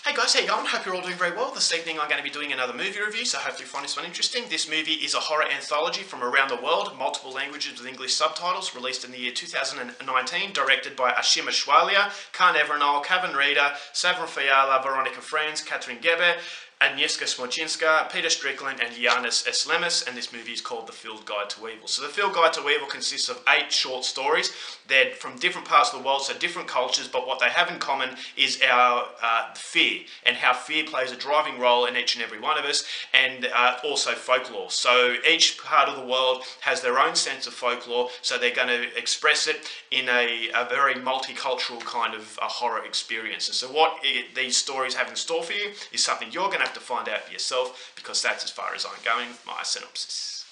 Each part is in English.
Hey guys, how you going? Hope you're all doing very well. This evening I'm going to be doing another movie review, so hopefully you find this one interesting. This movie is a horror anthology from around the world, multiple languages with English subtitles, released in the year 2019, directed by Ashima Shwalia, Khan Evrenol, Kevin Reeder, Savron Fiala, Veronica Franz, Catherine Gebe, Agnieszka Smoczynska, Peter Strickland and Giannis Eslemis, and this movie is called The Field Guide to Evil. So The Field Guide to Evil consists of 8 short stories. They're from different parts of the world, so different cultures, but what they have in common is our fear, and how fear plays a driving role in each and every one of us, and also folklore. So each part of the world has their own sense of folklore, so they're going to express it in a very multicultural kind of horror experience. And so what these stories have in store for you is something you're going to have to find out for yourself, because that's as far as I'm going with my synopsis.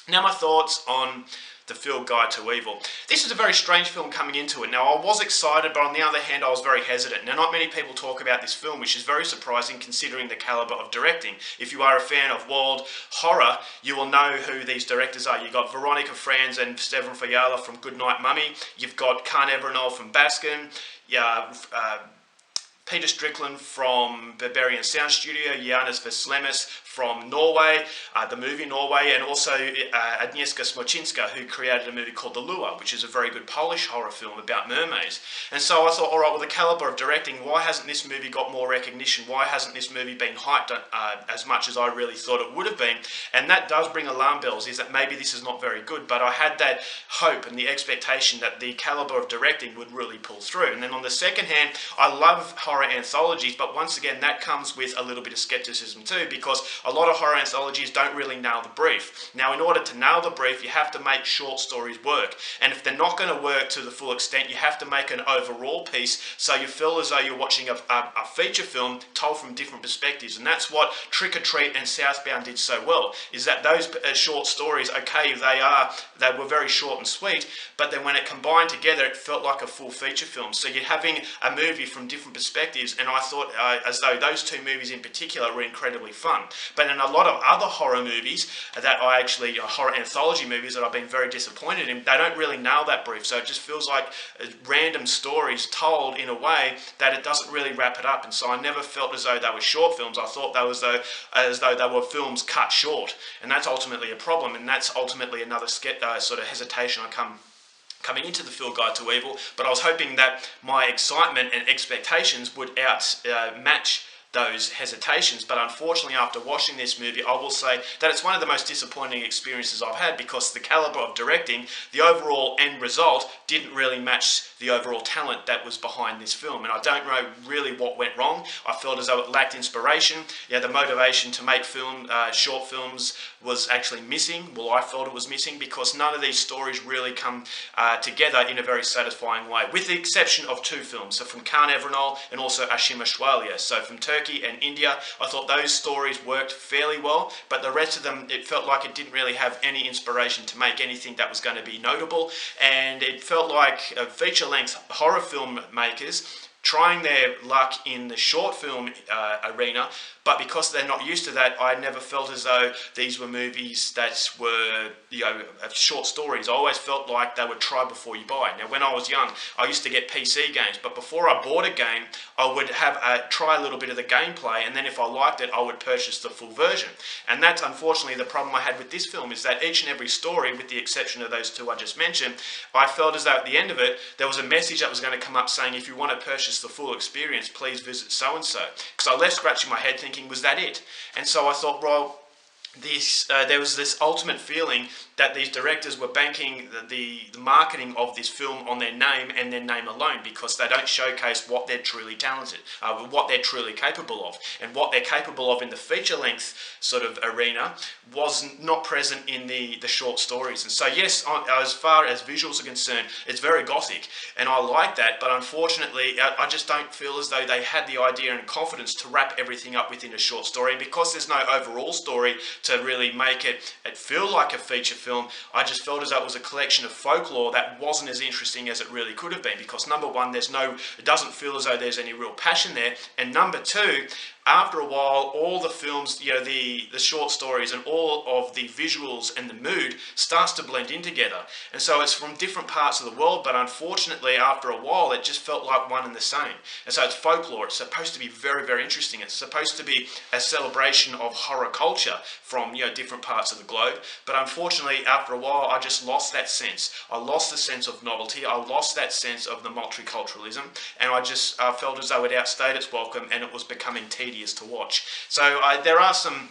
Now, my thoughts on The Field Guide to Evil. This is a very strange film coming into it. Now, I was excited, but on the other hand, I was very hesitant. Now, not many people talk about this film, which is very surprising considering the calibre of directing. If you are a fan of world horror, you will know who these directors are. You've got Veronica Franz and Savron Fiala from Goodnight Mummy. You've got Khan Evrenol from Baskin. Peter Strickland from Barbarian Sound Studio, Giannis Eslemis from Norway, the movie Norway, and also Agnieszka Smoczynska, who created a movie called The Lure, which is a very good Polish horror film about mermaids. And so I thought, alright, well, the calibre of directing, why hasn't this movie got more recognition? Why hasn't this movie been hyped as much as I really thought it would have been? And that does bring alarm bells, is that maybe this is not very good, but I had that hope and the expectation that the calibre of directing would really pull through. And then on the second hand, I love horror anthologies, but once again, that comes with a little bit of skepticism too, because a lot of horror anthologies don't really nail the brief. Now, in order to nail the brief, you have to make short stories work, and if they're not going to work to the full extent, you have to make an overall piece so you feel as though you're watching a feature film told from different perspectives. And that's what Trick or Treat and Southbound did so well, is that those short stories, okay, they were very short and sweet, but then when it combined together, it felt like a full feature film. So you're having a movie from different perspectives, and I thought as though those two movies in particular were incredibly fun. But in a lot of other horror movies that horror anthology movies that I've been very disappointed in, they don't really nail that brief. So it just feels like random stories told in a way that it doesn't really wrap it up. And so I never felt as though they were short films. I thought as though they were films cut short, and that's ultimately a problem. And that's ultimately another sort of hesitation coming into The Field Guide to Evil. But I was hoping that my excitement and expectations would match those hesitations, but unfortunately after watching this movie, I will say that it's one of the most disappointing experiences I've had, because the calibre of directing, the overall end result, didn't really match the overall talent that was behind this film. And I don't know really what went wrong. I felt as though it lacked inspiration. The motivation to make short films was actually missing. Well, I felt it was missing, because none of these stories really come together in a very satisfying way, with the exception of 2 films, so from Khan Evrenol and also Ashima Shwalia. So from Turkey and India, I thought those stories worked fairly well, but the rest of them, it felt like it didn't really have any inspiration to make anything that was going to be notable, and it felt like feature-length horror film makers trying their luck in the short film arena, but because they're not used to that, I never felt as though these were movies that were, short stories. I always felt like they were try before you buy. Now, when I was young, I used to get PC games, but before I bought a game, I would try a little bit of the gameplay, and then if I liked it, I would purchase the full version. And that's unfortunately the problem I had with this film, is that each and every story, with the exception of those 2 I just mentioned, I felt as though at the end of it, there was a message that was going to come up saying, if you want to purchase the full experience, please visit so-and-so. Because I left scratching my head thinking, was that it? And so I thought, well, there was this ultimate feeling that these directors were banking the marketing of this film on their name and their name alone, because they don't showcase what they're truly talented, what they're truly capable of. And what they're capable of in the feature-length sort of arena was not present in the short stories. And so yes, as far as visuals are concerned, it's very gothic, and I like that, but unfortunately I just don't feel as though they had the idea and confidence to wrap everything up within a short story. And because there's no overall story to really make it feel like a feature film, I just felt as though it was a collection of folklore that wasn't as interesting as it really could have been, because number one, it doesn't feel as though there's any real passion there, and number two, after a while, all the films, you know, the short stories and all of the visuals and the mood starts to blend in together. And so it's from different parts of the world, but unfortunately, after a while, it just felt like one and the same. And so it's folklore. It's supposed to be very, very interesting. It's supposed to be a celebration of horror culture from, you know, different parts of the globe. But unfortunately, after a while, I just lost that sense. I lost the sense of novelty. I lost that sense of the multiculturalism, and I just felt as though it outstayed its welcome, and it was becoming tedious to watch. So there are some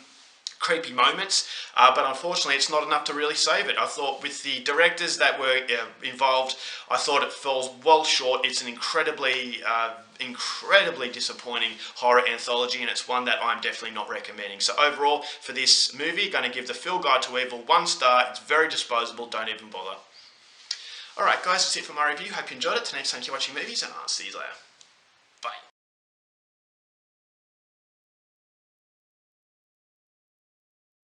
creepy moments, but unfortunately it's not enough to really save it. I thought with the directors that were involved, I thought it falls well short. It's an incredibly disappointing horror anthology, and it's one that I'm definitely not recommending. So overall, for this movie, going to give The Field Guide to Evil 1 star. It's very disposable, don't even bother. Alright guys, that's it for my review. Hope you enjoyed it. Till next time, keep watching movies, and I'll see you later.